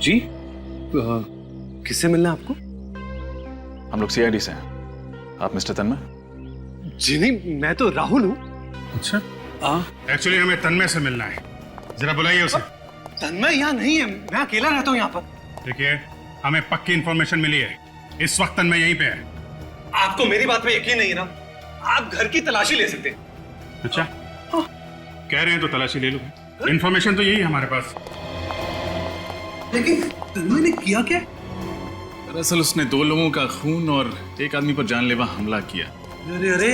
जी किससे मिलना है आपको? हम लोग सीआईडी से हैं। आप मिस्टर तन्मय? जी नहीं, मैं तो राहुल हूँ। अच्छा। एक्चुअली हमें तन्मय से मिलना है, जरा बुलाइए उसे। तन्मय यहाँ नहीं है, मैं अकेला रहता हूँ यहाँ पर। देखिए, हमें पक्की इंफॉर्मेशन मिली है, इस वक्त तन्मय यहीं पे है। आपको मेरी बात पे यकीन नहीं है ना? आप घर की तलाशी ले सकते हैं। अच्छा, कह रहे हैं तो तलाशी ले लो। इंफॉर्मेशन तो यही है हमारे पास। लेकिन तन्मय ने किया क्या? दरअसल उसने 2 लोगों का खून और 1 आदमी पर जानलेवा हमला किया। अरे अरे,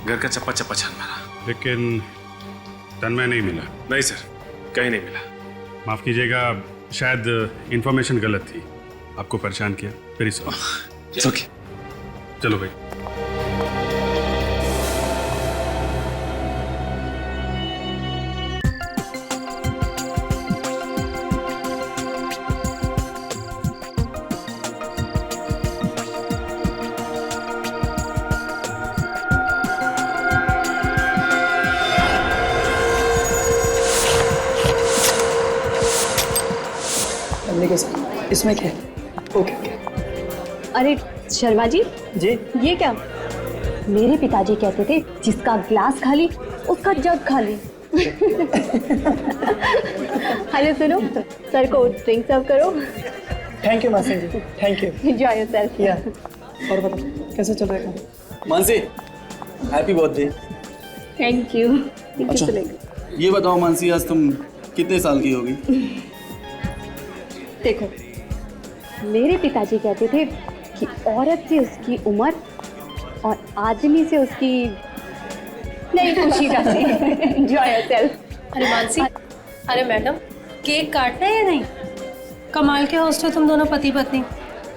घर का चप्पा चप्पा छान मारा। लेकिन तन्मय नहीं मिला। नहीं सर, कहीं नहीं मिला। माफ कीजिएगा, शायद इंफॉर्मेशन गलत थी, आपको परेशान किया, वेरी सॉरी। ओके, चलो भाई। इसमें क्या? ओके। अरे शर्मा जी, ये क्या? मेरे पिताजी कहते थे जिसका ग्लास खाली उसका जग खाली। हेलो सुनो, सर को ड्रिंक सर्व करो। थैंक यू मासी जी, थैंक यू। Enjoy yourself. या और बताओ कैसे चल रहा है? Mansi, happy birthday. Thank you. अच्छा, ये बताओ मानसी, आज तुम कितने साल की होगी? देखो, मेरे पिताजी कहते थे कि औरत से उसकी उम्र और आदमी से उसकी नहीं खुशी रहती। Enjoy yourself. अरे मानसी, अरे मैडम, केक काटना है या नहीं? कमाल के होस्ट हो तुम दोनों पति पत्नी।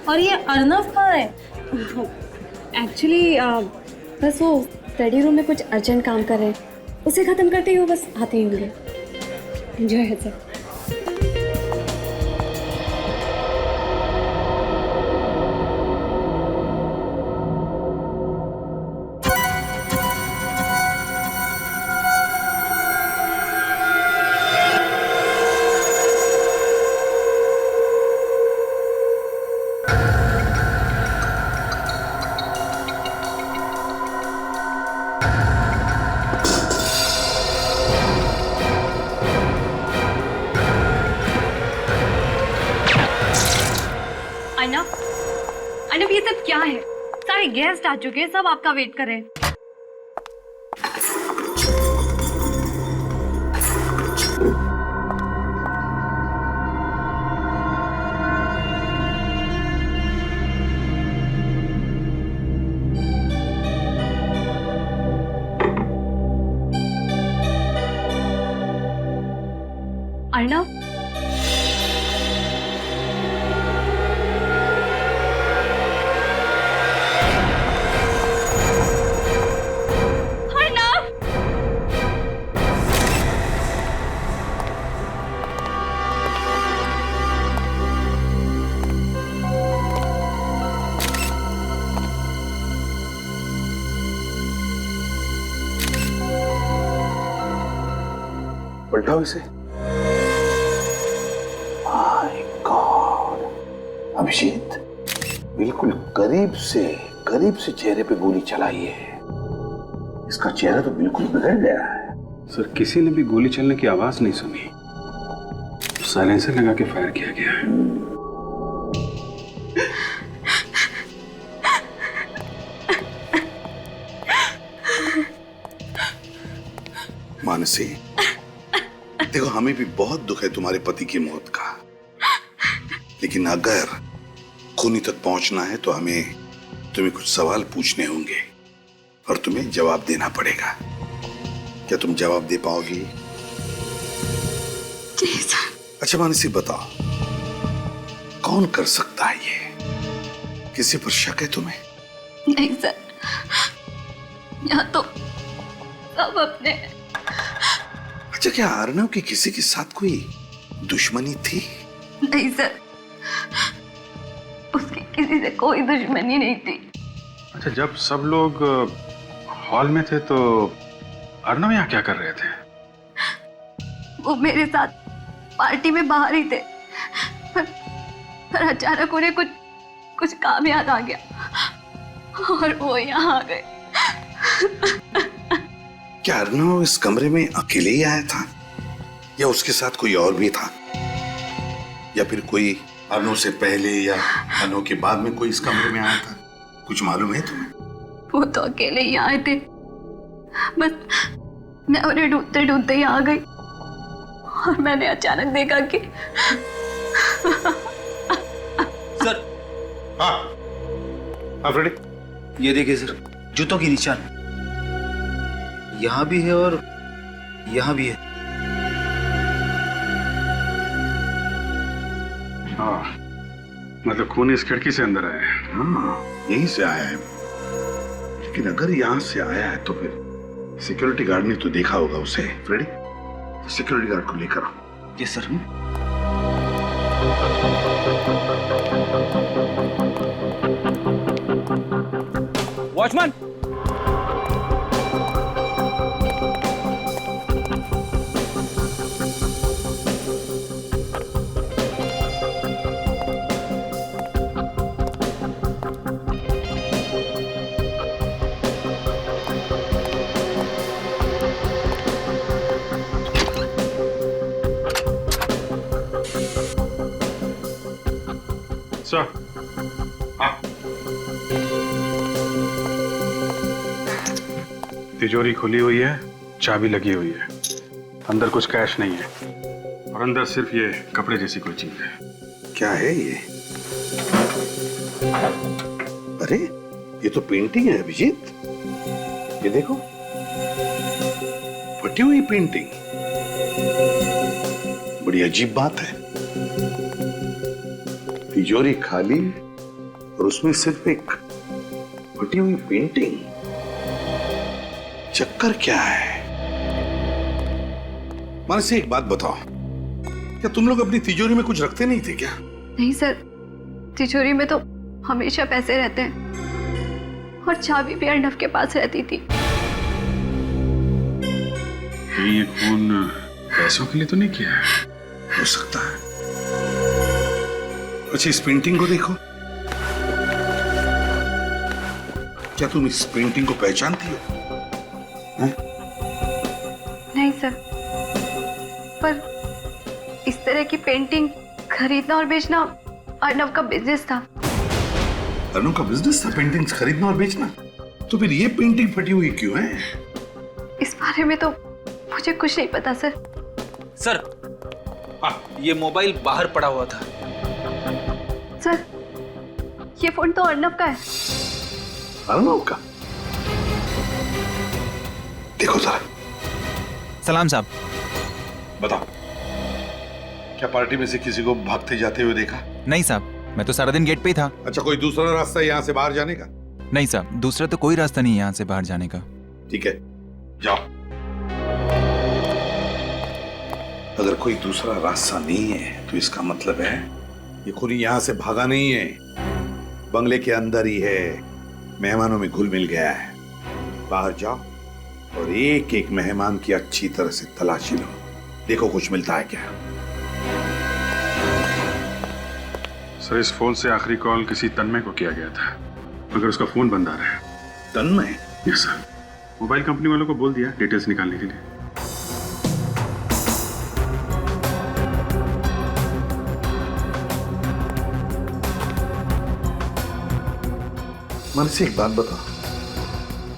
और ये अर्नव कहाँ है? एक्चुअली बस वो स्टडी रूम में कुछ अर्जेंट काम कर रहे हैं, उसे ख़त्म करते ही वो बस आते ही होंगे। Enjoy yourself. अर्नव, ये सब क्या है? सारे गेस्ट आ चुके हैं, सब आपका वेट कर रहे हैं। अर्नव, पलटाओ इसे। माय गॉड, अभिषेक बिल्कुल करीब से चेहरे पे गोली चलाई है। इसका चेहरा तो बिल्कुल बिगड़ गया है। सर, किसी ने भी गोली चलने की आवाज नहीं सुनी, साइलेंसर लगा के फायर किया गया है। मानसी, देखो, हमें भी बहुत दुख है तुम्हारे पति की मौत का, लेकिन अगर खूनी तक पहुंचना है तो हमें तुम्हें कुछ सवाल पूछने होंगे और तुम्हें जवाब देना पड़ेगा। क्या तुम जवाब दे पाओगी? जी सर। अच्छा मानसी, बताओ कौन कर सकता है ये? किसी पर शक है तुम्हें? नहीं सर, यहाँ तो सब अपने। अच्छा, क्या अर्नव की किसी के साथ कोई दुश्मनी थी? नहीं सर, उसकी किसी से कोई दुश्मनी नहीं थी। अच्छा, जब सब लोग हॉल में थे तो अर्नव यहाँ क्या कर रहे थे? वो मेरे साथ पार्टी में बाहर ही थे, पर अचानक उन्हें कुछ काम याद आ गया और वो यहाँ आ गए। क्या अर्नव इस कमरे में अकेले ही आया था या उसके साथ कोई और भी था, या फिर कोई अर्नव से पहले या अर्नव के बाद में कोई इस कमरे में आया था? कुछ मालूम है तुम्हें? वो तो अकेले ही आए थे, बस मैं उन्हें ढूंढते ढूंढते ही आ गई और मैंने अचानक देखा कि सर हाँ फ्रेडी, ये देखिए सर, जूतों की निशान यहाँ भी है और यहाँ भी है। हाँ, मतलब खून इस खिड़की से अंदर आया है। हाँ यहीं से आया है, लेकिन अगर यहाँ से आया है तो फिर सिक्योरिटी गार्ड ने तो देखा होगा उसे। फ्रेडी, सिक्योरिटी गार्ड को लेकर आओ। Yes sir. वॉचमैन, सर, तिजोरी खुली हुई है, चाबी लगी हुई है, अंदर कुछ कैश नहीं है और अंदर सिर्फ ये कपड़े जैसी कोई चीज है। क्या है ये? अरे ये तो पेंटिंग है अभिजीत, ये देखो, फटी हुई पेंटिंग। बड़ी अजीब बात है, तिजोरी खाली और उसमें सिर्फ एक फटी हुई पेंटिंग। चक्कर क्या है? मन से एक बात बताओ, क्या तुम लोग अपनी तिजोरी में कुछ रखते नहीं थे क्या? नहीं सर, तिजोरी में तो हमेशा पैसे रहते हैं और चाबी भी अर्नव के पास रहती थी। ये खून पैसों के लिए तो नहीं किया है? हो सकता है। अच्छा इस पेंटिंग को देखो, क्या तुम इस पेंटिंग को पहचानती हो? नहीं सर, पर इस तरह की पेंटिंग खरीदना और बेचना अर्नव का बिजनेस था। अर्नव का बिजनेस था पेंटिंग्स खरीदना और बेचना? तो फिर ये पेंटिंग फटी हुई क्यों है? इस बारे में तो मुझे कुछ नहीं पता सर। सर, ये मोबाइल बाहर पड़ा हुआ था। सर, ये फोन तो अर्नव का है। अर्नव का? देखो जरा। सलाम साहब। बताओ, क्या पार्टी में से किसी को भागते जाते हुए देखा? नहीं साहब, मैं तो सारा दिन गेट पे ही था। अच्छा कोई दूसरा रास्ता यहाँ से बाहर जाने का? नहीं साहब, दूसरा तो कोई रास्ता नहीं है यहाँ से बाहर जाने का। ठीक है, जाओ। अगर कोई दूसरा रास्ता नहीं है तो इसका मतलब है ये खूनी यहाँ से भागा नहीं है, बंगले के अंदर ही है, मेहमानों में घुल मिल गया है। बाहर जाओ और एक एक मेहमान की अच्छी तरह से तलाशी लो, देखो कुछ मिलता है क्या। सर, इस फोन से आखिरी कॉल किसी तन्मय को किया गया था, मगर उसका फोन बंद आ रहा है। तन्मय? यस सर, मोबाइल कंपनी वालों को बोल दिया डिटेल्स निकालने के लिए। मन से एक बात बताओ,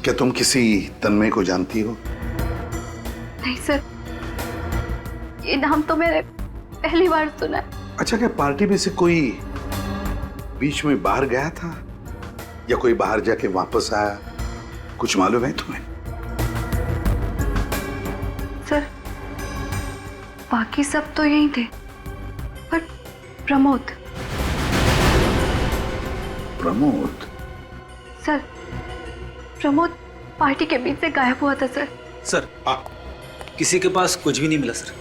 क्या तुम किसी तन्मय को जानती हो? नहीं सर, ये नाम तो मैंने पहली बार सुना है। अच्छा, क्या पार्टी में से कोई बीच में बाहर गया था या कोई बाहर जाके वापस आया? कुछ मालूम है तुम्हें? सर, बाकी सब तो यही थे, पर प्रमोद। प्रमोद? सर, प्रमोद पार्टी के बीच से गायब हुआ था सर। सर, किसी के पास कुछ भी नहीं मिला सर।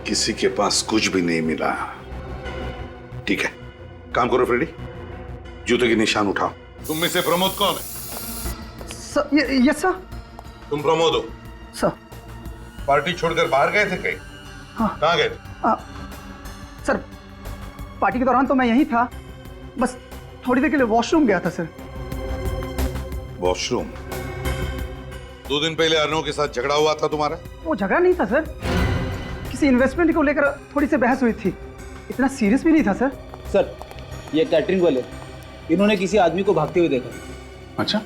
किसी के पास कुछ भी नहीं मिला? ठीक है, काम करो फ्रेडी, जूते के निशान उठाओ। तुम में से प्रमोद कौन है? Yes sir. तुम प्रमोद हो? सर। पार्टी छोड़कर बाहर गए थे कहीं? कहाँ गए? सर पार्टी के दौरान तो मैं यहीं था, बस थोड़ी देर के लिए वॉशरूम गया था सर। वॉशरूम? 2 दिन पहले अर्नव के साथ झगड़ा हुआ था तुम्हारा? वो झगड़ा नहीं था सर, किसी इन्वेस्टमेंट को लेकर थोड़ी सी बहस हुई थी, इतना सीरियस भी नहीं था सर। सर ये कैटरिंग वाले, इन्होंने किसी आदमी को भागते हुए देखा। अच्छा,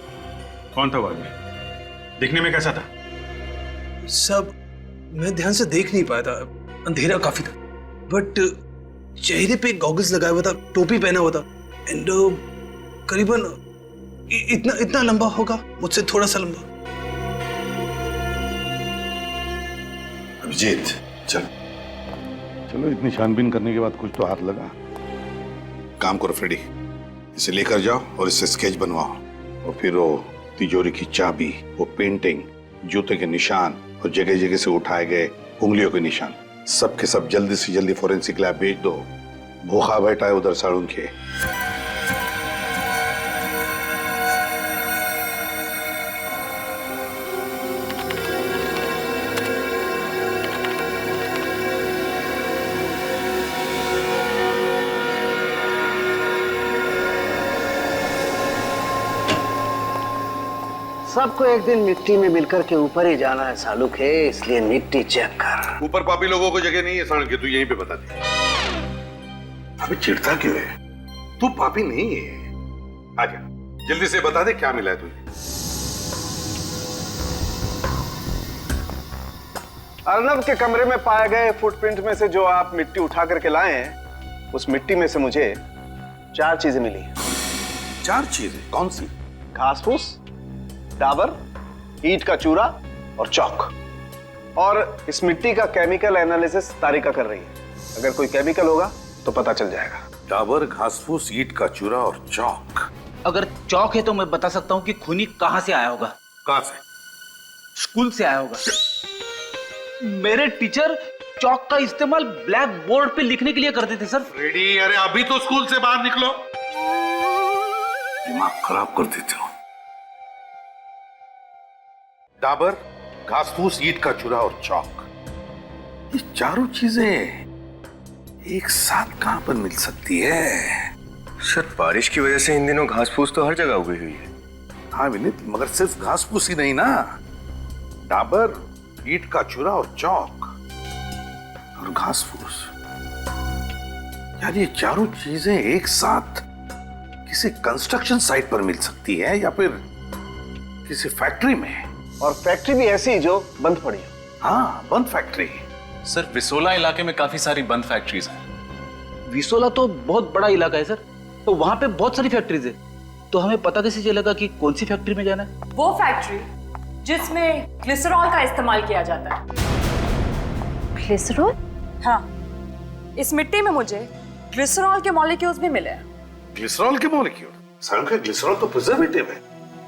कौन था वो आदमी? दिखने में कैसा था? सब मैं ध्यान से देख नहीं पाया था, अंधेरा काफी था, बट चेहरे पे गॉगल्स लगाया हुआ था, टोपी पहना हुआ था, एंड करीबन इतना लंबा होगा, मुझसे थोड़ा सा लंबा। अभिजीत चल, चलो इतनी छानबीन करने के बाद कुछ तो हाथ लगा। काम करो फ्रेडी, इसे लेकर जाओ और इससे स्केच बनवाओ, और फिर वो तिजोरी की चाबी, वो पेंटिंग, जूते के निशान और जगह जगह से उठाए गए उंगलियों के निशान, सब के सब जल्दी से जल्दी फोरेंसिक लैब भेज दो। भूखा बैठा है उधर साड़ून के। सबको एक दिन मिट्टी में मिलकर के ऊपर ही जाना है सालू के, इसलिए मिट्टी चेक कर। ऊपर पापी लोगों को जगह नहीं है साड़ून के, तू यहीं पे बता दे। अबे चिढ़ता क्यों है? तू पापी नहीं है। आजा जल्दी से बता दे क्या मिला है तुझे। अर्नव के कमरे में पाए गए फुटप्रिंट में से जो आप मिट्टी उठा करके लाए हैं, उस मिट्टी में से मुझे 4 चीजें मिली। 4 चीजें? कौन सी? घास फूस, डाबर, ईंट का चूरा और चौक। और इस मिट्टी का केमिकल एनालिसिस तारिका कर रही है, अगर कोई केमिकल होगा तो पता चल जाएगा। डाबर, घास फूस, ईंट का चूरा और चौक। अगर चौक है तो मैं बता सकता हूँ कि खूनी कहाँ से आया होगा। कहाँ से? स्कूल से आया होगा। मेरे टीचर चौक का इस्तेमाल ब्लैक बोर्ड पे लिखने के लिए करते थे सर। रेडी, अरे अभी तो स्कूल से बाहर निकलो, दिमाग खराब कर देते हो। डाबर, घास फूस, ईंट का चूरा और चौक, ये चारों चीजें एक साथ कहां पर मिल सकती है? सर बारिश की वजह से इन दिनों घास फूस तो हर जगह उगी हुई है। हाँ विनीत, मगर सिर्फ घास फूस ही नहीं ना, डाबर, ईंट का चूरा और चौक और घास फूस, यार ये चारों चीजें एक साथ किसी कंस्ट्रक्शन साइट पर मिल सकती है या फिर किसी फैक्ट्री में, और फैक्ट्री भी ऐसी जो बंद पड़ी है। हाँ, बंद फैक्ट्री। सर विसोला इलाके में काफी सारी बंद फैक्ट्रीज हैं। विसोला तो बहुत बड़ा इलाका है सर, तो वहां पे बहुत सारी फैक्ट्रीज है, तो हमें पता कैसे चलेगा कि कौन सी फैक्ट्री में जाना है? वो फैक्ट्री जिसमें ग्लिसरॉल का इस्तेमाल किया जाता है। ग्लिसरॉल? हाँ, इस मिट्टी में मुझे ग्लिसरॉल के मॉलिक्यूल्स भी मिले हैं। ग्लिसरॉल के मॉलिक्यूल? सर का ग्लिसरॉल तो प्रिजर्वेटिव है,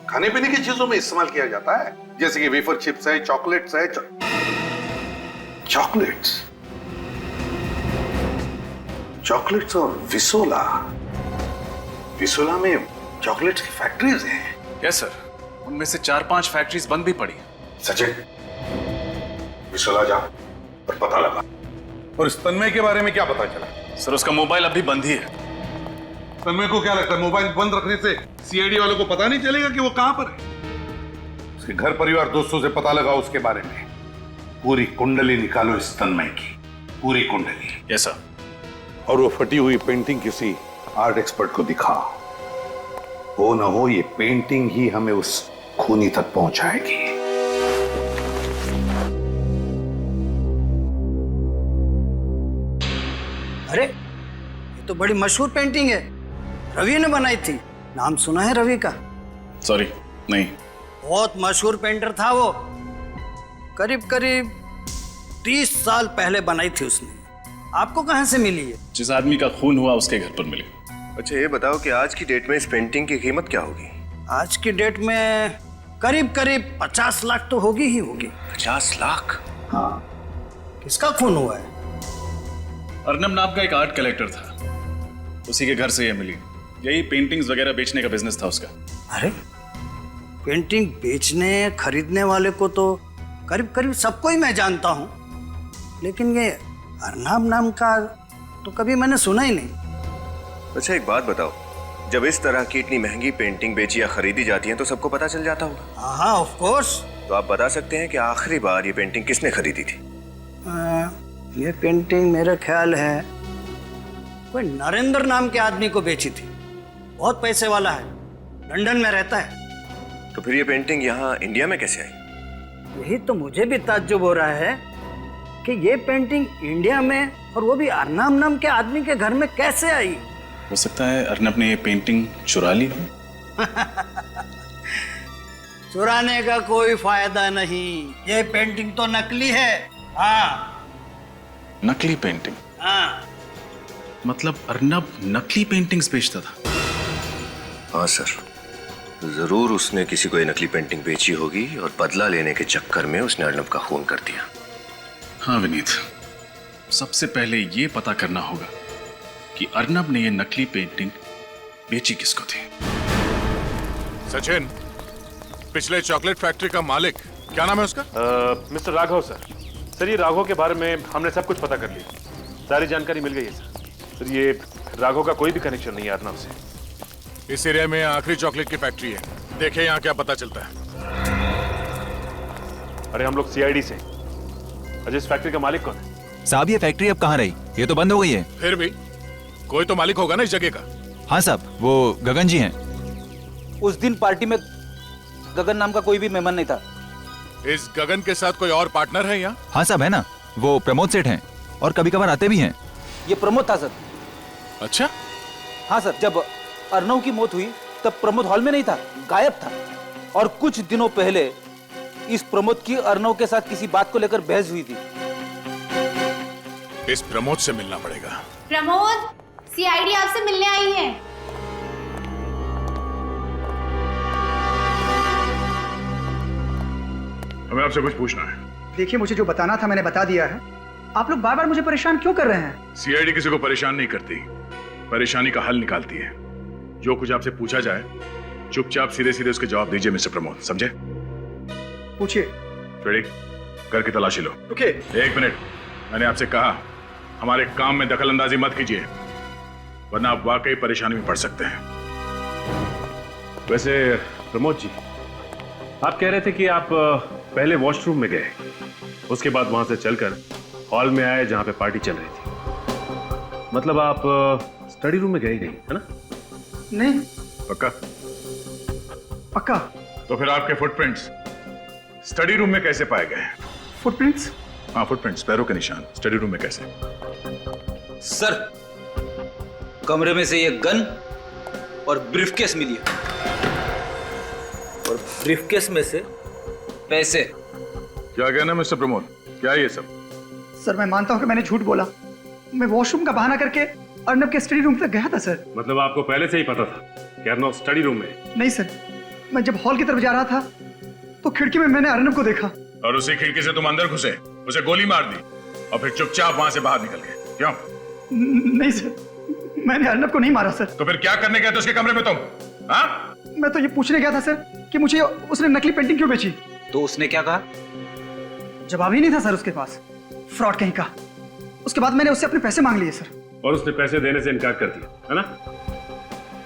खाने पीने की चीजों में इस्तेमाल किया जाता है, जैसे कि वेफर चिप्स है, चॉकलेट्स है। चॉकलेट्स और विसोला, विसोला में चॉकलेट्स की फैक्ट्रीज हैं। यस सर, उनमें से 4-5 फैक्ट्रीज बंद भी पड़ी। सचिन, विसोला जा और पता लगा। और इस तन्मय के बारे में क्या पता चला? सर उसका मोबाइल अभी बंद ही है। तन्मय को क्या लगता है मोबाइल बंद रखने से सीआईडी वालों को पता नहीं चलेगा कि वो कहां पर है? उसके घर परिवार दोस्तों से पता लगा उसके बारे में। पूरी कुंडली निकालो इस तन्मय की, पूरी कुंडली। Yes sir. और वो फटी हुई पेंटिंग किसी आर्ट एक्सपर्ट को दिखा। हो ना हो ये पेंटिंग ही हमें उस खूनी तक पहुंचाएगी। अरे ये तो बड़ी मशहूर पेंटिंग है, रवि ने बनाई थी। नाम सुना है रवि का? सॉरी, नहीं। बहुत मशहूर पेंटर था वो, करीब करीब 30 साल पहले बनाई थी उसने। आपको कहां से मिली है? जिस आदमी का खून हुआ उसके घर पर मिली। अच्छा ये बताओ कि आज की डेट में इस पेंटिंग की कीमत क्या होगी? आज की डेट में करीब करीब 50 लाख तो होगी ही होगी। 50 लाख? हाँ। किसका खून हुआ है? अर्नब नाम का एक आर्ट कलेक्टर था, उसी के घर से ये मिली। यही पेंटिंग्स वगैरह बेचने का बिजनेस था उसका। अरे पेंटिंग बेचने खरीदने वाले को तो करीब करीब सबको ही मैं जानता हूँ, लेकिन ये अर्नब नाम का तो कभी मैंने सुना ही नहीं। अच्छा एक बात बताओ, जब इस तरह की इतनी महंगी पेंटिंग बेची या खरीदी जाती है तो सबको पता चल जाता होगा? हाँ ऑफ कोर्स। तो आप बता सकते हैं कि आखिरी बार ये पेंटिंग किसने खरीदी थी? ये पेंटिंग मेरे ख्याल है कोई नरेंद्र नाम के आदमी को बेची थी। बहुत पैसे वाला है, लंदन में रहता है। तो फिर ये पेंटिंग यहाँ इंडिया में कैसे आई? यही तो मुझे भी ताज्जुब हो रहा है कि ये पेंटिंग इंडिया में और वो भी अर्नब नाम के आदमी के घर में कैसे आई। हो सकता है अर्नब ने ये पेंटिंग चुरा ली हो। चुराने का कोई फायदा नहीं, ये पेंटिंग तो नकली है। हाँ नकली पेंटिंग? हाँ। मतलब अर्नब नकली पेंटिंग्स बेचता था? हाँ सर, जरूर उसने किसी को ये नकली पेंटिंग बेची होगी और बदला लेने के चक्कर में उसने अर्नब का खून कर दिया। हाँ विनीत, सबसे पहले ये पता करना होगा कि अर्नब ने ये नकली पेंटिंग बेची किसको थी। सचिन, पिछले चॉकलेट फैक्ट्री का मालिक क्या नाम है उसका? Mister Raghav sir. सर ये राघव के बारे में हमने सब कुछ पता कर लिया, सारी जानकारी मिल गई है सर। सर ये राघव का कोई भी कनेक्शन नहीं है अर्नब से। इस एरिया में आखिरी चॉकलेट की फैक्ट्री है, देखे यहाँ क्या पता चलता है। अरे हम लोग सीआईडी से। अजय इस फैक्ट्री का मालिक कौन है? साहब ये फैक्ट्री अब कहाँ रही? ये तो बंद हो गई है। फिर भी कोई तो मालिक होगा ना इस जगह का। हाँ साहब, वो गगन जी हैं। उस दिन पार्टी में गगन नाम का कोई भी मेहमान नहीं था। इस गगन के साथ कोई और पार्टनर है यहाँ? हाँ साहब है ना, वो प्रमोद सेठ हैं और कभी कभार आते भी हैं। ये प्रमोद था सर। अच्छा? हाँ सर, जब अर्नब की मौत हुई तब प्रमोद हॉल में नहीं था, गायब था। और कुछ दिनों पहले इस प्रमोद की अर्नब के साथ किसी बात को लेकर बहस हुई थी। इस प्रमोद से मिलना पड़ेगा। प्रमोद, सीआईडी आपसे मिलने आई है। हमें आपसे कुछ पूछना है। देखिए, मुझे जो बताना था मैंने बता दिया है। आप लोग बार बार मुझे परेशान क्यों कर रहे हैं? सीआईडी किसी को परेशान नहीं करती, परेशानी का हल निकालती है। जो कुछ आपसे पूछा जाए चुपचाप सीधे सीधे उसके जवाब दीजिए मिस्टर प्रमोद, समझे? पूछिए। रेडी? घर की तलाशी लो। ओके। एक मिनट, मैंने आपसे कहा हमारे काम में दखल अंदाजी मत कीजिए, वरना आप वाकई परेशानी में पड़ सकते हैं। वैसे प्रमोद जी, आप कह रहे थे कि आप पहले वॉशरूम में गए, उसके बाद वहां से चलकर हॉल में आए जहां पे पार्टी चल रही थी। मतलब आप स्टडी रूम में गए ही नहीं, है ना? नहीं। पक्का? पक्का। तो फिर आपके फुटप्रिंट्स स्टडी रूम में कैसे पाए गए? फुटप्रिंट्स? हाँ फुटप्रिंट्स, पैरों के निशान स्टडी रूम में कैसे? सर, कमरे में से ये गन और ब्रीफकेस मिली है, और ब्रीफकेस में से पैसे। क्या कहना मिस्टर प्रमोद, क्या है ये सब? सर मैं मानता हूँ कि मैंने झूठ बोला। मैं वॉशरूम का बहाना करके अर्नब के स्टडी रूम तक गया था सर। मतलब आपको पहले से ही पता था कि अर्नब स्टडी रूम में? नहीं सर, मैं जब हॉल की तरफ जा रहा था तो खिड़की में मैंने अर्नब को देखा। और उसी खिड़की से तुम अंदर घुसे, उसे गोली मार दी और फिर चुपचाप वहां से बाहर निकल गए, क्यों? नहीं सर, मैंने अर्नब को नहीं मारा सर। तो फिर क्या करने गए थे उसके कमरे में तुम? हाँ? मैं तो ये पूछने गया था सर कि मुझे उसने नकली पेंटिंग क्यों बेची। तो उसने क्या कहा? जवाब ही नहीं था सर उसके पास, फ्रॉड कहीं का। उसके बाद मैंने उससे अपने पैसे मांग लिए सर। और उसने पैसे देने से इनकार कर दिया, है ना?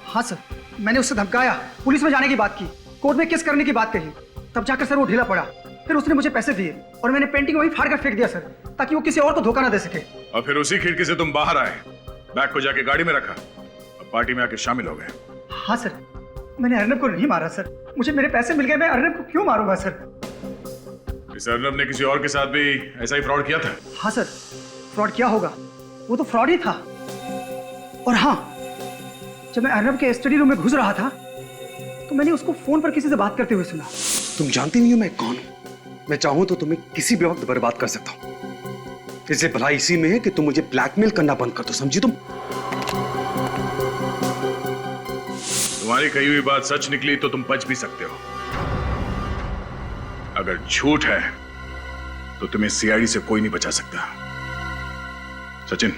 हाँ सर, मैंने उससे धमकाया, पुलिस में जाने की बात की, कोर्ट में केस करने की बात कही, तब जाकर सर वो ढीला पड़ा। फिर उसने मुझे पैसे दिए और मैंने पेंटिंग वहीं फाड़ कर फेंक दिया सर, ताकि वो किसी और को धोखा ना दे सके। और फिर उसी खिड़की से तुम बाहर आए, बैग को जाके गाड़ी में रखा और पार्टी में आके शामिल हो गए। हाँ सर, मैंने अर्नब को नहीं मारा सर, मुझे मेरे पैसे मिल गए, मैं अर्नब को क्यों मारूंगा सर? इस अर्नब ने किसी और के साथ भी ऐसा ही फ्रॉड किया था? हाँ सर, फ्रॉड किया होगा, वो तो फ्रॉड ही था। और हाँ, जब मैं अर्नब के स्टडी रूम में घुस रहा था तो मैंने उसको फोन पर किसी से बात करते हुए सुना। तुम जानती नहीं हो मैं कौन हूं। मैं चाहूं तो तुम्हें किसी भी वक्त बर्बाद कर सकता हूं। इससे भला इसी में है कि तुम मुझे ब्लैकमेल करना बंद कर दो, समझी तुम? तुम्हारी कही हुई बात सच निकली तो तुम बच भी सकते हो, अगर झूठ है तो तुम्हें सीआईडी से कोई नहीं बचा सकता। सचिन,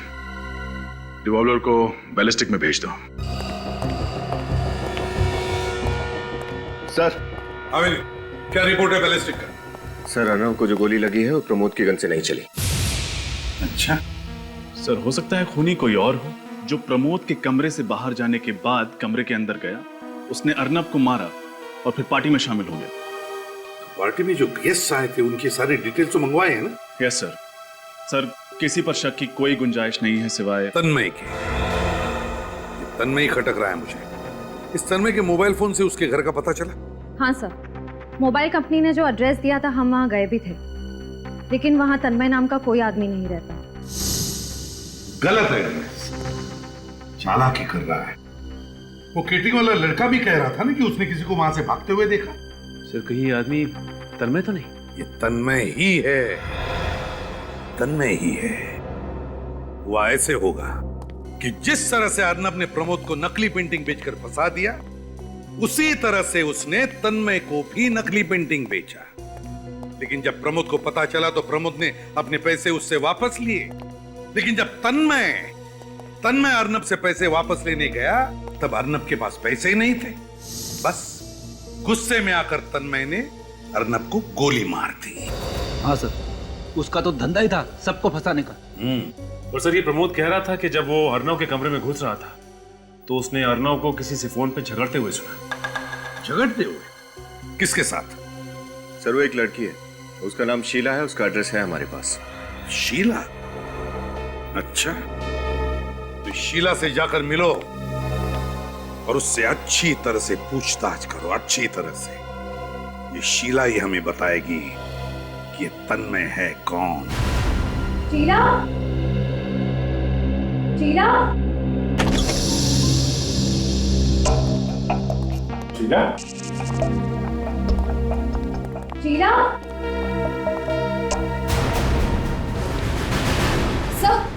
रिवॉल्वर को बैलिस्टिक में भेज दो। सर। आमिर, क्या रिपोर्ट है बैलिस्टिक का? सर, अर्नब को जो गोली लगी है वो प्रमोद की गन से नहीं चली। अच्छा, सर हो सकता है खूनी कोई और हो जो प्रमोद के कमरे से बाहर जाने के बाद कमरे के अंदर गया, उसने अर्नब को मारा और फिर पार्टी में शामिल हो गया। पार्टी में जो गेस्ट आए थे उनकी सारी डिटेल्स तो मंगवाए हैं ना? Yes sir. सर किसी पर शक की कोई गुंजाइश नहीं है सिवाय तन्मय के। तन्मय ही खटक रहा है मुझे। इस तन्मय के मोबाइल फोन से उसके घर का पता चला? हाँ सर, मोबाइल कंपनी ने जो एड्रेस दिया था हम वहाँ गए भी थे, लेकिन वहाँ तन्मय नाम का कोई आदमी नहीं रहता। गलत एड्रेस, चालाकी कर रहा है। वो केटरिंग वाला लड़का भी कह रहा था ना कि उसने किसी को वहां से भागते हुए देखा। सर कहीं आदमी तन्मय तो नहीं? ये तन्मय ही है, तन्मय ही है। वो ऐसे होगा कि जिस तरह से अर्नब ने प्रमोद को नकली पेंटिंग बेचकर फंसा दिया, उसी तरह से उसने तन्मय को भी नकली पेंटिंग बेचा। लेकिन जब प्रमोद को पता चला तो प्रमोद ने अपने पैसे उससे वापस लिए। लेकिन जब तन्मय अर्नब से पैसे वापस लेने गया तब अर्नब के पास पैसे ही नहीं थे। बस गुस्से में आकर तन्मय ने अर्नब को गोली मार दी। हाँ सर, उसका तो धंधा ही था सबको फंसाने का। और सर ये प्रमोद कह रहा था कि जब वो अर्नव के कमरे में घुस रहा था तो उसने अर्नव को किसी से फोन पे झगड़ते हुए सुना। झगड़ते हुए? किसके साथ? सर वो एक लड़की है, उसका नाम शीला है, उसका एड्रेस है हमारे पास। शीला? अच्छा, तो शीला से जाकर मिलो और उससे अच्छी तरह से पूछताछ करो, अच्छी तरह से। ये शीला ही हमें बताएगी कि ये तन्मय है कौन। शीला? शीला? शीला? शीला? सब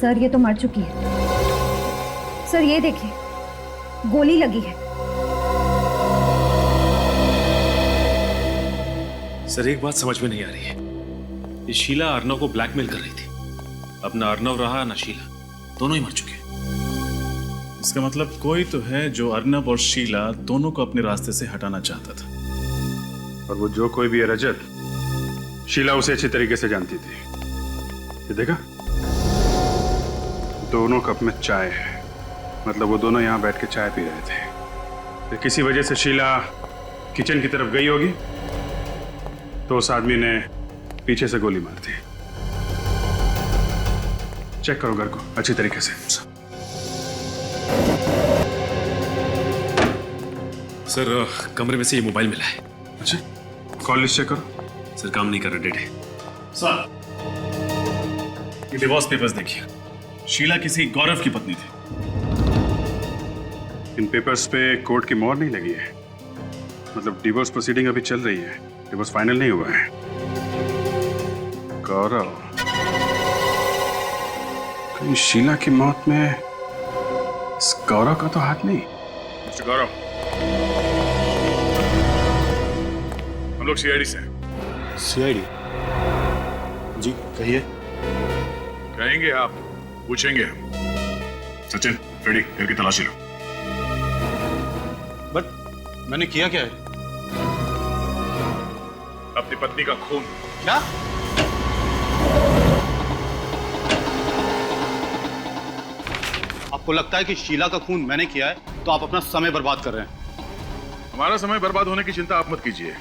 सर ये तो मर चुकी है। सर ये देखिए, गोली लगी है। सर एक बात समझ में नहीं आ रही है, ये शीला अर्नव को ब्लैकमेल कर रही थी। अब ना अर्नव रहा ना शीला, दोनों ही मर चुके हैं। इसका मतलब कोई तो है जो अर्नब और शीला दोनों को अपने रास्ते से हटाना चाहता था। और वो जो कोई भी है रजत, शीला उसे अच्छी तरीके से जानती थी। ये देखा, दोनों कप में चाय है, मतलब वो दोनों यहाँ बैठ के चाय पी रहे थे। फिर किसी वजह से शीला किचन की तरफ गई होगी तो उस आदमी ने पीछे से गोली मार दी। चेक करो घर को अच्छी तरीके से। सर कमरे में से ये मोबाइल मिला है। अच्छा, कॉल लिस्ट चेक करो। सर काम नहीं कर रहा, डेड है। सर ये डिवोर्स पेपर्स देखिए, शीला किसी गौरव की पत्नी थी। इन पेपर्स पे कोर्ट की मोहर नहीं लगी है, मतलब डिवोर्स प्रोसीडिंग अभी चल रही है, डिवोर्स फाइनल नहीं हुआ है। गौरव, कहीं शीला की मौत में इस गौरव का तो हाथ नहीं? मिस्टर गौरव, हम लोग सीआईडी से हैं। सीआईडी? जी कहिए। कहेंगे आप, पूछेंगे हम। सचिन, रेडी, घर की तलाशी लो। बट मैंने किया क्या है? अपनी पत्नी का खून। क्या? आपको लगता है कि शीला का खून मैंने किया है तो आप अपना समय बर्बाद कर रहे हैं। हमारा समय बर्बाद होने की चिंता आप मत कीजिए।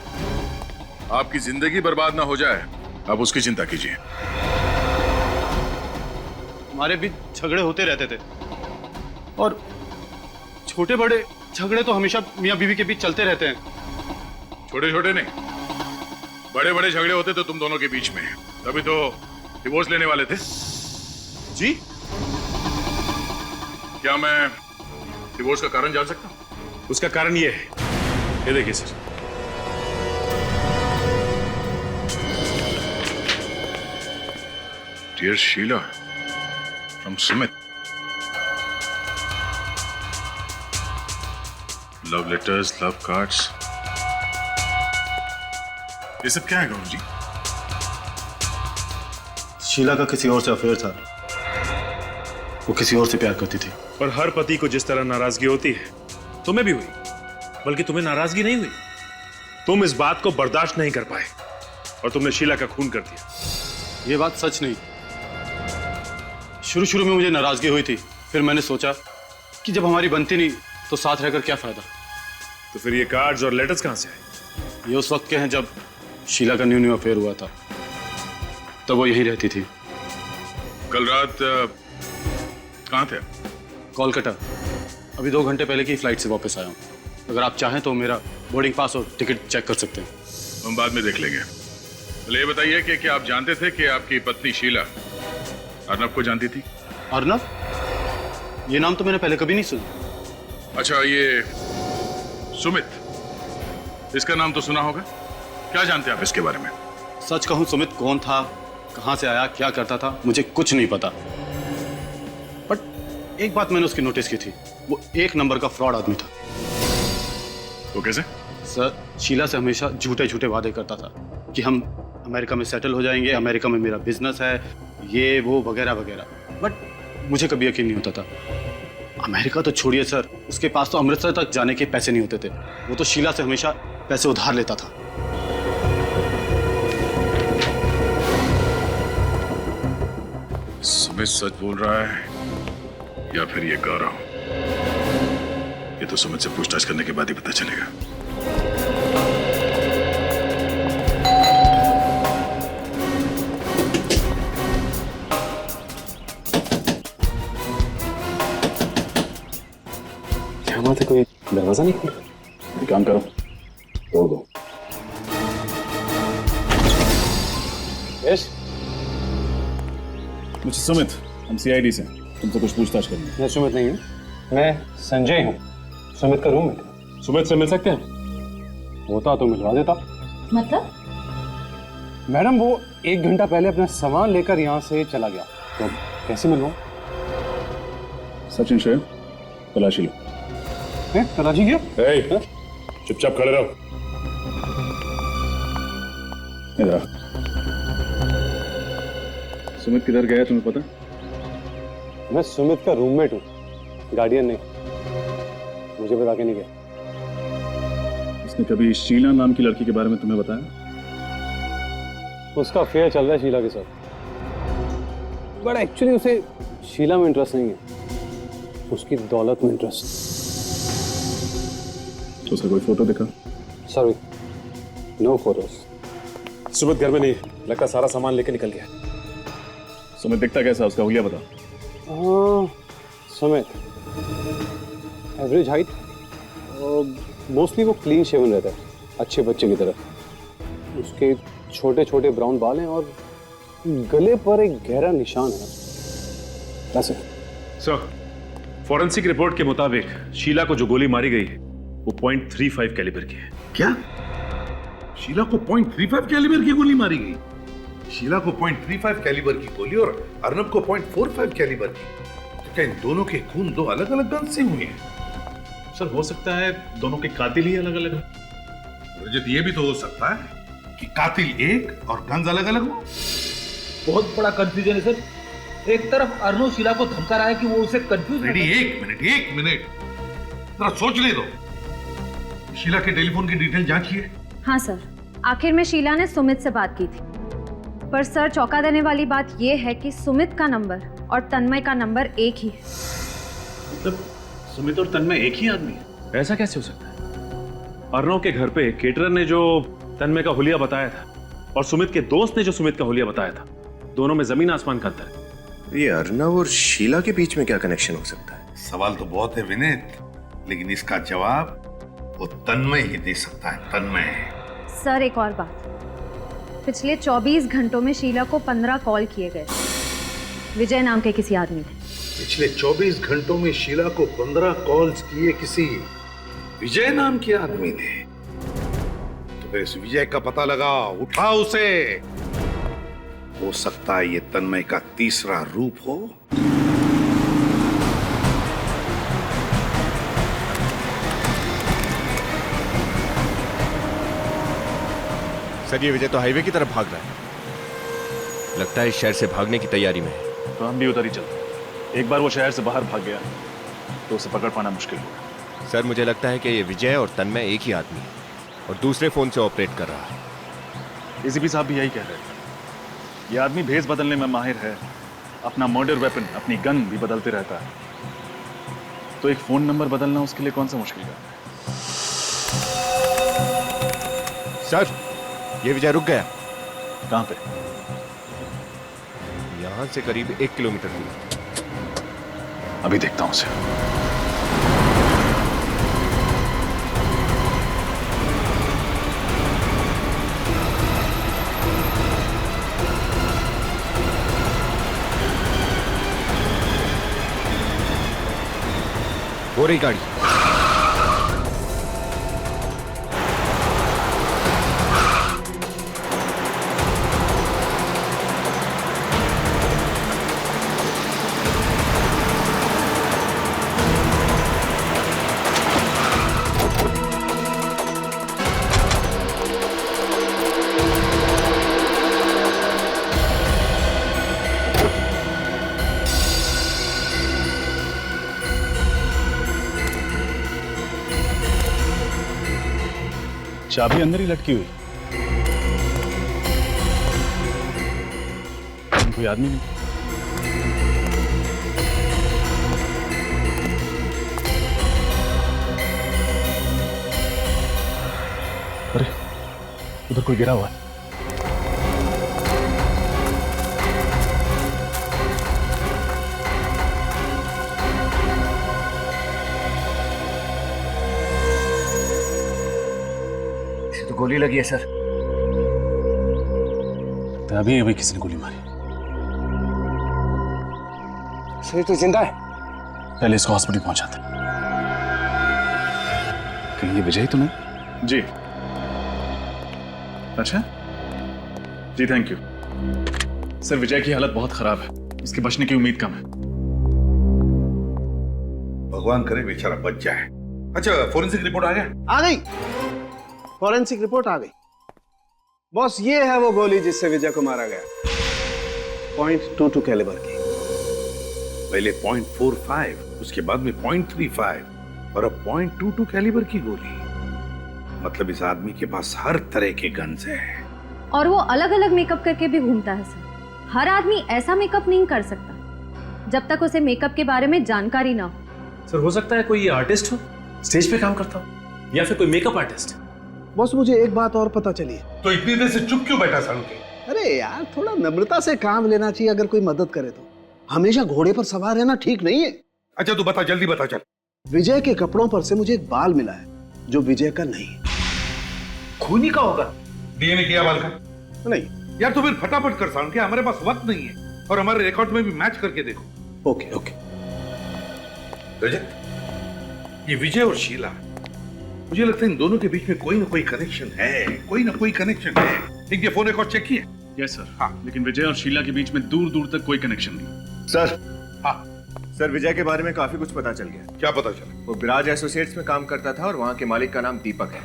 आपकी जिंदगी बर्बाद ना हो जाए, आप उसकी चिंता कीजिए। हमारे बीच झगड़े होते रहते थे और छोटे बड़े झगड़े तो हमेशा मियां बीवी के बीच चलते रहते हैं। छोटे छोटे नहीं, बड़े बड़े झगड़े होते तो तुम दोनों के बीच में, तभी तो डिवोर्स लेने वाले थे। जी? क्या मैं डिवोर्स का कारण जान सकता हूं? उसका कारण ये है, ये देखिए sir. Dear Sheela, from Sumit. Love letters, love cards, ये सब क्या है गौरव जी? शीला का किसी और से अफेयर था, वो किसी और से प्यार करती थी। और हर पति को जिस तरह नाराजगी होती है, तुम्हें भी हुई, बल्कि तुम्हें नाराजगी नहीं हुई। तुम इस बात को बर्दाश्त नहीं कर पाए और तुमने शीला का खून कर दिया। ये बात सच नहीं। शुरू में मुझे नाराजगी हुई थी, फिर मैंने सोचा कि जब हमारी बनती नहीं तो साथ रहकर क्या फायदा। तो फिर ये कार्ड्स और लेटर्स कहां से आए? ये उस वक्त के हैं जब शीला का न्यू अफेयर हुआ था, तब वो यहीं रहती थी। कल रात कहाँ थे? कोलकाता। अभी 2 घंटे पहले की फ्लाइट से वापस आया हूँ। अगर आप चाहें तो मेरा बोर्डिंग पास और टिकट चेक कर सकते हैं। हम बाद में देख लेंगे। पहले ये बताइए कि क्या आप जानते थे कि आपकी पत्नी शीला अर्नब को जानती थी? अर्नब? ये नाम तो मैंने पहले कभी नहीं सुना। अच्छा, ये सुमित, इसका नाम तो सुना होगा। क्या जानते हैं आप इसके बारे में? सच कहूं, सुमित कौन था, कहां से आया, क्या करता था, मुझे कुछ नहीं पता। बट एक बात मैंने उसकी नोटिस की थी, वो 1 नंबर का फ्रॉड आदमी था। वो कैसे? सर, शीला से हमेशा झूठे वादे करता था कि हम अमेरिका में सेटल हो जाएंगे, अमेरिका में मेरा बिजनेस है, ये वो वगैरह वगैरह। बट मुझे कभी यकीन नहीं होता था। अमेरिका तो छोड़िए सर, उसके पास तो अमृतसर तक जाने के पैसे नहीं होते थे। वो तो शीला से हमेशा पैसे उधार लेता था। सुमित सच बोल रहा है या फिर ये गौरव? ये तो सुमित से पूछताछ करने के बाद ही पता चलेगा। क्या बात है, कोई दरवाजा नहीं खुला? एक काम करो, तोड़ दो। यस, मिस्टर सुमित, हम सीआईडी से तुमसे कुछ पूछताछ करेंगे। मैं सुमित नहीं हूँ, मैं संजय हूँ, सुमित का रूममेट। सुमित से मिल सकते हैं? होता तो मिलवा देता। मतलब? मैडम, वो 1 घंटा पहले अपना सामान लेकर यहाँ से चला गया, तो कैसे मिलवाऊं? सचिन शेर, तलाशी लो। तलाशी क्या? चुपचाप खड़े रहो। इधर। सुमित किधर गया तुम्हें पता? मैं सुमित का रूममेट हूँ, गार्डियन नहीं। मुझे बता के नहीं गया। उसने कभी शीला नाम की लड़की के बारे में तुम्हें बताया? उसका अफेयर चल रहा है शीला के साथ, बट एक्चुअली उसे शीला में इंटरेस्ट नहीं है, उसकी दौलत में इंटरेस्ट। तो उसका कोई फोटो दिखा? Sorry, no photos. सुमित घर में नहीं, लगता सारा सामान लेके निकल गया। सुमित दिखता कैसा, उसका हुलिया बता। सुमित एवरेज हाइट, मोस्टली वो क्लीन शेवन रहता है, अच्छे बच्चे की तरह। उसके छोटे छोटे ब्राउन बाल हैं और गले पर एक गहरा निशान है। ऐसे सर, फॉरेंसिक रिपोर्ट के मुताबिक शीला को जो गोली मारी गई वो .35 कैलिबर की है। क्या? शीला को .35 कैलिबर की गोली मारी गई? शीला को .35 कैलिबर की गोली और अर्नब को .45 कैलिबर की। तो क्या इन दोनों के खून 2 अलग-अलग गन से हुए हैं? सर, हो सकता है दोनों के कातिल ही अलग अलग हैं। रजत, ये भी तो हो सकता है कि कातिल एक और गन्स अलग-अलग हो। बहुत बड़ा कंफ्यूजन है सर। एक तरफ अर्नब शीला को धमका रहा है कि वो उसे कंफ्यूज। रेडी, एक मिनट, जरा सोच ले दो। शीला के टेलीफोन की डिटेल जांचिए। हाँ सर, आखिर में शीला ने सुमित से बात की थी, पर सर चौंका देने वाली बात यह है कि सुमित का नंबर और तन्मय का नंबर एक ही है। मतलब सुमित और तन्मय एक ही आदमी है? ऐसा कैसे हो सकता है? अर्नव के घर पे केटरर ने जो तन्मय का हुलिया बताया था और सुमित के दोस्त ने जो सुमित का हुलिया बताया था, दोनों में जमीन आसमान का अंतर है। ये अर्नव और शीला के बीच में क्या कनेक्शन हो सकता है? सवाल तो बहुत है विनीत, लेकिन इसका जवाब वो तन्मय ही दे सकता है। तन्मय। सर, एक और बात, पिछले 24 घंटों में शीला को 15 कॉल किए गए, विजय नाम के किसी आदमी ने। पिछले 24 घंटों में शीला को 15 कॉल्स किए किसी विजय नाम के आदमी ने। तो फिर इस विजय का पता लगा, उठा उसे। हो सकता है ये तन्मय का तीसरा रूप हो। सर, ये विजय तो हाईवे की तरफ भाग रहा है। लगता है शहर से भागने की तैयारी में है। तो हम भी उधर ही चलते हैं। एक बार वो शहर से बाहर भाग गया तो उसे पकड़ पाना मुश्किल होगा। सर मुझे लगता है कि ये विजय और तन्मय एक ही आदमी है और दूसरे फोन से ऑपरेट कर रहा है। एसीपी साहब भी यही कह रहे थे। ये आदमी भेस बदलने में माहिर है, अपना मर्डर वेपन, अपनी गन भी बदलते रहता है, तो एक फोन नंबर बदलना उसके लिए कौन सा मुश्किल है? सर ये विजय रुक गया। कहां पे? यहां से करीब 1 किलोमीटर दूर। अभी देखता हूं उसे। हो रही गाड़ी। चाबी अंदर ही लटकी हुई, कोई आदमी नहीं। अरे उधर कोई गिरा हुआ है। गोली लगी है सर। तो अभी किसी ने गोली मारी। सर तो जिंदा है। पहले इसको हॉस्पिटल पहुंचाते। कहीं ये विजय तो नहीं? जी। अच्छा जी, थैंक यू सर। विजय की हालत बहुत खराब है, उसके बचने की उम्मीद कम है। भगवान करे बेचारा बच जाए। अच्छा फोरेंसिक रिपोर्ट आ गया? आ गई, फॉरेंसिक रिपोर्ट आ गई। बॉस ये है वो गोली जिससे विजय को मारा गया, .22 कैलिबर की। पहले .45, उसके बाद में .35 और अब .22 कैलिबर की गोली। मतलब इस आदमी के पास हर तरह के गन्स हैं। और वो अलग अलग मेकअप करके भी घूमता है सर। हर आदमी ऐसा मेकअप नहीं कर सकता जब तक उसे मेकअप के बारे में जानकारी ना हो। सर हो सकता है कोई आर्टिस्ट हो, स्टेज पे काम करता हो, या फिर कोई मेकअप आर्टिस्ट। बॉस मुझे एक बात और पता चली है। तो इतनी देर से चुप क्यों बैठा सालुके? अरे यार थोड़ा नम्रता से काम लेना चाहिए अगर कोई मदद करे तो। हमेशा घोड़े पर सवार रहना ठीक नहीं है। अच्छा तू बता, जल्दी बता चल। विजय के कपड़ों पर से मुझे एक बाल मिला है जो विजय का नहीं। खूनी का होगा? डीएनए किया बाल का? नहीं यार तो फिर फटाफट कर सालुके, हमारे पास वक्त नहीं है और हमारे रिकॉर्ड में भी मैच करके देखो। Okay okay. रजत, ये विजय और शीला, मुझे लगता है इन दोनों के बीच में कोई ना कोई कनेक्शन है, कोई ना कोई कनेक्शन है। इनके फोन रिकॉर्ड चेक किए? Yes sir. हाँ, लेकिन विजय और शीला के बीच में दूर दूर तक कोई कनेक्शन नहीं। सर। हाँ सर विजय के बारे में काफी कुछ पता चल गया। क्या पता चला? वो ब्राज एसोसिएट्स में काम करता था और वहां के मालिक का नाम दीपक है।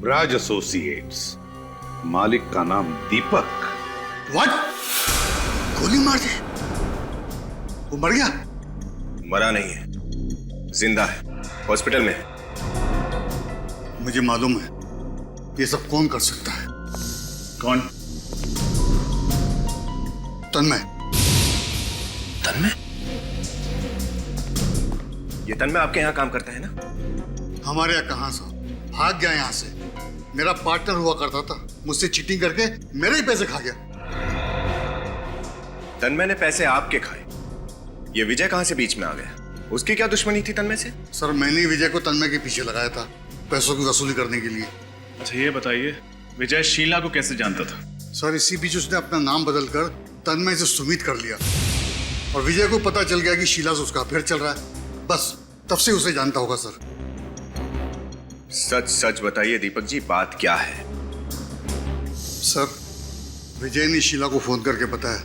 ब्राज एसोसिएट्स, मालिक का नाम दीपक। व्हाट? गोली मार दी? वो मर गया? मरा नहीं है, जिंदा है, हॉस्पिटल में है। मुझे मालूम है ये सब कौन कर सकता है। कौन? तन्मय। तन्मय? ये तन्मय आपके यहाँ काम करता है ना? हमारे यहाँ कहां सा, भाग गया यहाँ से। मेरा पार्टनर हुआ करता था, मुझसे चीटिंग करके मेरे ही पैसे खा गया। तन्मय ने पैसे आपके खाए, ये विजय कहां से बीच में आ गया? उसकी क्या दुश्मनी थी तन्मय से? सर मैंने विजय को तन्मय के पीछे लगाया था पैसों की वसूली करने के लिए। अच्छा ये बताइए, विजय शीला को कैसे जानता था? सर इसी बीच उसने अपना नाम बदलकर तन्मय से सुमित कर लिया और विजय को पता चल गया कि शीला से उसका अफेयर चल रहा है। बस तब से उसे जानता होगा सर। सच सच बताइए दीपक जी, बात क्या है? सर विजय ने शीला को फोन करके बताया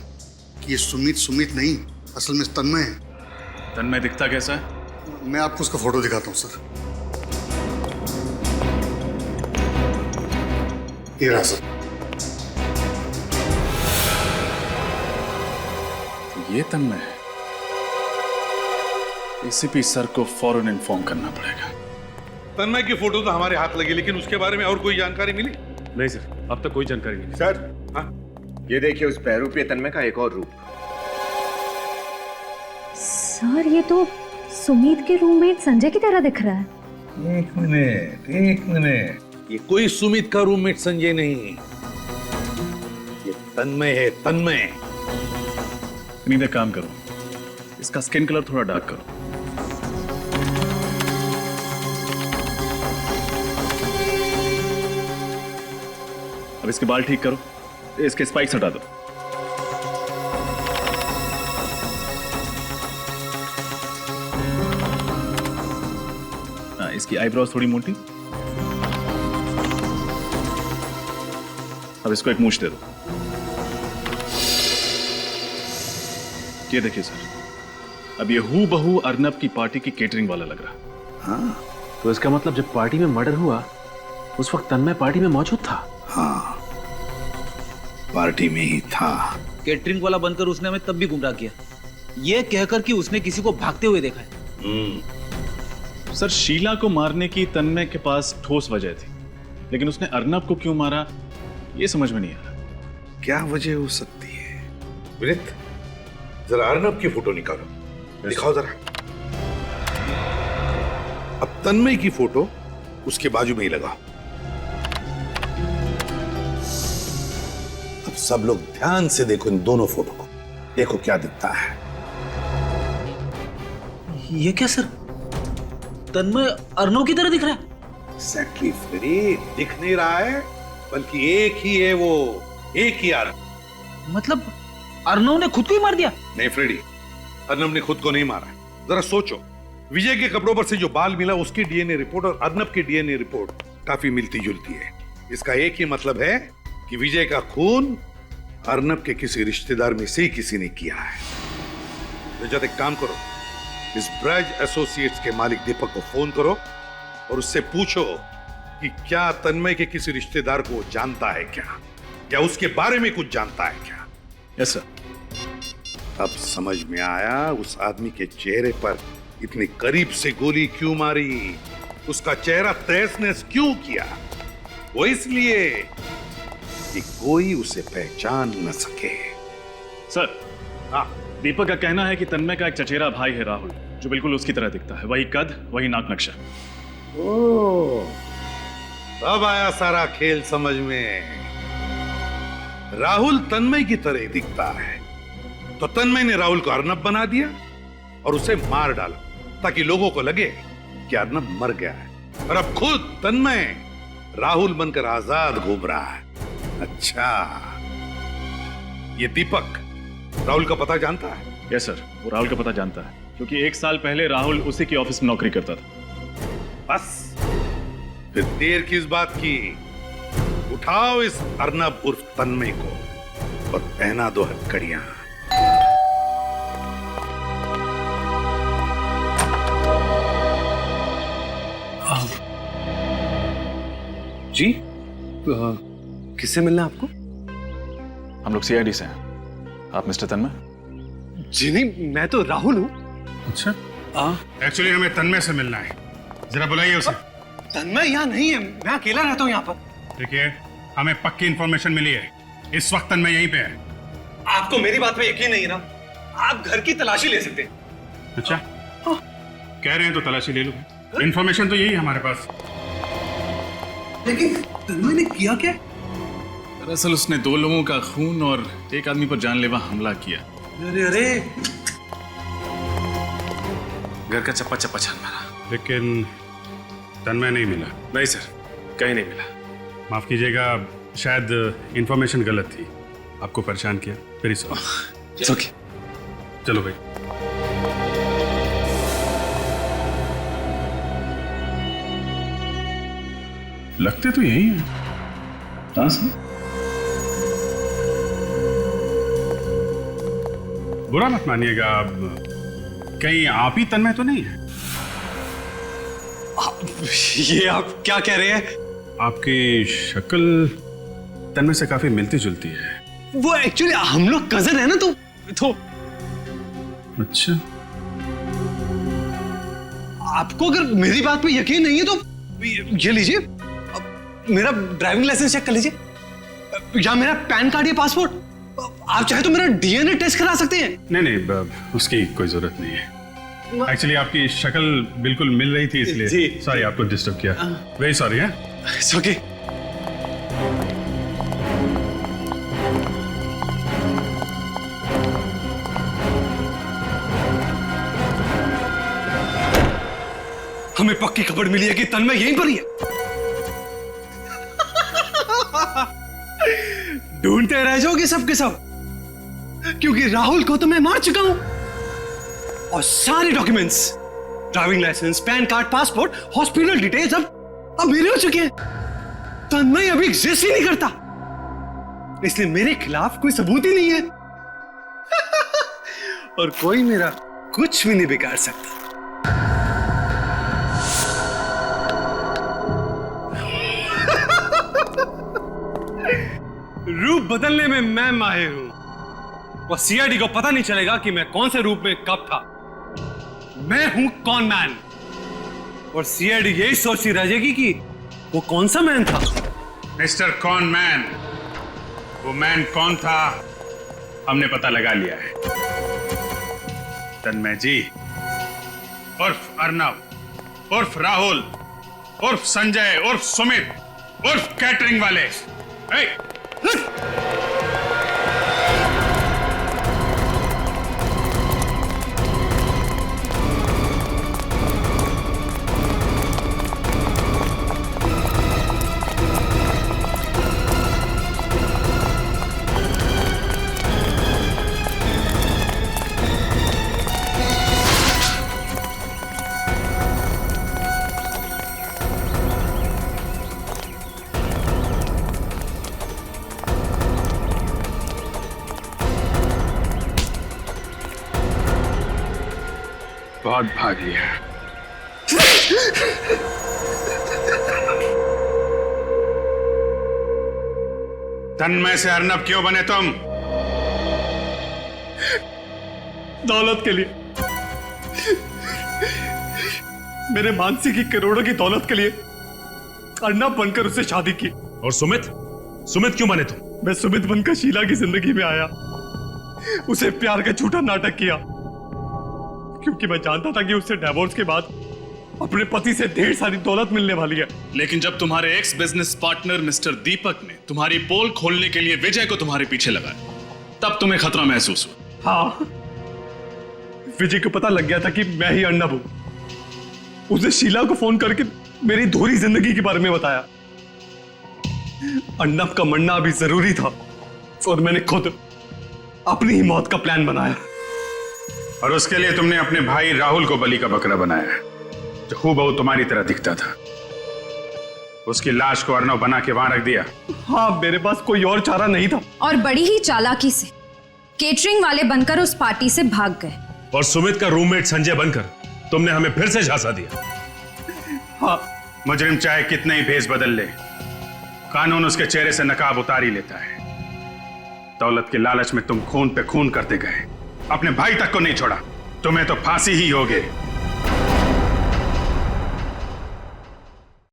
कि ये सुमित नहीं, असल में तन्मय है। तन्मय दिखता कैसा है? मैं आपको उसका फोटो दिखाता हूँ सर। ये रहा सर। ये तन्मय है। एसीपी सर को फौरन इन्फॉर्म करना पड़ेगा। तन्मय की फोटो तो हमारे हाथ लगी, लेकिन उसके बारे में और कोई जानकारी मिली? नहीं सर, अब तक कोई जानकारी नहीं। सर, हाँ, ये देखिए उस बहरूपीय तन्मय का एक और रूप। सर ये तो सुमित के रूममेट संजय की तरह दिख रहा है। एक मिनट, ये कोई सुमित का रूममेट संजय नहीं, ये तन्मय है, तन्मय। नहीं, काम करो, इसका स्किन कलर थोड़ा डार्क करो। अब इसके बाल ठीक करो, इसके स्पाइक्स हटा दो। हाँ, इसकी आईब्रोज थोड़ी मोटी। अब इसको एक मूंछ दे दो। ये देखिए सर, अब ये हूबहू अर्नब की पार्टी की केटरिंग वाला लग रहा। हाँ, तो इसका मतलब जब पार्टी में मर्डर हुआ उस वक्त तन्मय पार्टी में मौजूद था। हाँ, पार्टी में ही था। केटरिंग वाला बनकर उसने हमें तब भी गुमराह किया, ये कहकर कि उसने किसी को भागते हुए देखा है। सर, शीला को मारने की तन्मय के पास ठोस वजह थी, लेकिन उसने अर्नब को क्यों मारा ये समझ में नहीं आ रहा। क्या वजह हो सकती है? विनीत, जरा अर्नब की फोटो निकालो, दिखाओ जरा। अब तन्मय की फोटो उसके बाजू में ही लगाओ। अब सब लोग ध्यान से देखो इन दोनों फोटो को, देखो क्या दिखता है। ये क्या सर, तन्मय अर्नव की तरह दिख रहा है? Exactly, फ्रेडी, दिख नहीं रहा है, बल्कि एक ही है वो, एक ही अर्नव। मतलब अर्नव ने खुद को ही मार दिया? नहीं फ्रेडी, अर्नव ने खुद को नहीं मारा। जरा सोचो, विजय के कपड़ों पर से जो बाल मिला उसकी डीएनए रिपोर्ट और अर्नव की डीएनए रिपोर्ट काफी मिलती जुलती है। इसका एक ही मतलब है कि विजय का खून अर्नव के किसी रिश्तेदार में से ही किसी ने किया है। तो जब एक काम करो, इस ब्रज एसोसिएट्स के मालिक दीपक को फोन करो और उससे पूछो कि क्या तन्मय के किसी रिश्तेदार को जानता है क्या उसके बारे में कुछ जानता है क्या? Yes sir. अब समझ में आया उस आदमी के चेहरे पर इतनी करीब से गोली क्यों मारी, उसका चेहरा तहस नहस क्यों किया। वो इसलिए कि कोई उसे पहचान न सके। सर, हाँ, दीपक का कहना है कि तन्मय का एक चचेरा भाई है राहुल, जो बिल्कुल उसकी तरह दिखता है, वही कद, वही नाक नक्शा। ओह, अब आया सारा खेल समझ में। राहुल तन्मय की तरह दिखता है, तो तन्मय ने राहुल को अर्नब बना दिया और उसे मार डाला ताकि लोगों को लगे कि अर्नब मर गया है, और अब खुद तन्मय राहुल बनकर आजाद घूम रहा है। अच्छा, ये दीपक राहुल का पता जानता है? यस सर, वो राहुल का पता जानता है, क्योंकि 1 साल पहले राहुल उसी की ऑफिस में नौकरी करता था। बस फिर देर किस बात की, उठाओ इस अर्नब उर्फ तन्मय को और पहना दो हथकड़ियां। जी, किससे मिलना है आपको? हम लोग सीआईडी से हैं। आप मिस्टर तन्मय? जी नहीं, मैं तो राहुल हूँ। अच्छा, एक्चुअली हमें तन्मय से मिलना है, जरा बुलाइए उसे। तन्मय यहाँ नहीं है, मैं अकेला रहता हूँ यहाँ पर। देखिए, हमें पक्की इंफॉर्मेशन मिली है, इस वक्त तन्मय यहीं पे है। आपको मेरी बात पे यकीन नहीं ना? आप घर की तलाशी ले सकते हैं। अच्छा, कह रहे हैं तो तलाशी ले लो, इंफॉर्मेशन तो यही है हमारे पास। लेकिन तन्मय ने किया क्या? दरअसल उसने 2 लोगों का खून और एक आदमी पर जानलेवा हमला किया। अरे घर का चप्पा चप्पा छान मारा, लेकिन तन्मय नहीं मिला। नहीं सर, कहीं नहीं मिला। माफ कीजिएगा, शायद इंफॉर्मेशन गलत थी, आपको परेशान किया, वेरी सॉरी। ओके, चलो भाई। लगते तो यही है। हाँ सर, बुरा मत मानिएगा, अब कहीं आप ही तन्मय तो नहीं है? ये आप क्या कह रहे हैं? आपकी शक्ल तन्मय से काफी मिलती जुलती है। वो एक्चुअली हम लोग कजन है ना, तो अच्छा, आपको अगर मेरी बात पे यकीन नहीं है तो ये लीजिए, मेरा ड्राइविंग लाइसेंस चेक कर लीजिए या मेरा पैन कार्ड या पासपोर्ट। आप चाहे तो मेरा डीएनए टेस्ट करा सकते हैं। नहीं, उसकी कोई जरूरत नहीं है। एक्चुअली आपकी शक्ल बिल्कुल मिल रही थी, इसलिए सॉरी आपको डिस्टर्ब किया। Very sorry. है इट्स ओके। हमें पक्की खबर मिली है कि तन्मय यहीं पर ही है। ढूंढते रह जाओगे सबके सब, क्योंकि राहुल को तो मैं मार चुका हूं और सारे documents, driving licence, PAN card, passport, hospital details अब मेरे हो चुके हैं। तन्मय अभी एग्जिस्ट ही नहीं करता, इसलिए मेरे खिलाफ कोई सबूत ही नहीं है। और कोई मेरा कुछ भी नहीं बिगाड़ सकता। रूप बदलने में मैं माहिर हूं और सीआईडी को पता नहीं चलेगा कि मैं कौन से रूप में कब था। मैं हूं कॉन मैन और सीआईडी यही सोचती रह जाएगी कि वो कौन सा मैन था। मिस्टर कॉन मैन, वो मैन कौन था हमने पता लगा लिया है। तन्मय जी उर्फ अर्नव उर्फ राहुल उर्फ संजय उर्फ सुमित उर्फ कैटरिंग वाले। बहुत भाग लिया। तन्मय से अर्नब क्यों बने तुम? दौलत के लिए, मेरे मानसी की करोड़ों की दौलत के लिए अर्नब बनकर उससे शादी की। और सुमित क्यों बने तुम? मैं सुमित बनकर शीला की जिंदगी में आया, उसे प्यार का झूठा नाटक किया, क्योंकि मैं जानता था कि उससे डिवोर्स के बाद अपने पति से ढेर सारी दौलत मिलने वाली है। लेकिन जब तुम्हारे एक्स बिजनेस पार्टनर मिस्टर दीपक ने तुम्हारी पोल खोलने के लिए विजय को तुम्हारे पीछे लगाया, तब तुम्हें खतरा महसूस हुआ। हाँ, विजय को पता लग गया था कि मैं ही अर्नब हूं। उसने शीला को फोन करके मेरी धूरी जिंदगी के बारे में बताया। अर्नब का मरना अभी जरूरी था और मैंने खुद अपनी ही मौत का प्लान बनाया। और उसके लिए तुमने अपने भाई राहुल को बलि का बकरा बनाया, जो हूबहू तुम्हारी तरह दिखता था। उसकी लाश को अर्नब बना के वहां रख दिया। हाँ, मेरे पास कोई और चारा नहीं था। और बड़ी ही चालाकी से केटरिंग वाले बनकर उस पार्टी से भाग गए। और सुमित का रूममेट संजय बनकर तुमने हमें फिर से झांसा दिया। हाँ, मुजरिम चाहे कितने ही भेष बदल ले, कानून उसके चेहरे से नकाब उतार ही लेता है। दौलत के लालच में तुम खून पे खून करते गए, अपने भाई तक को नहीं छोड़ा। तुम्हें तो फांसी ही होगे।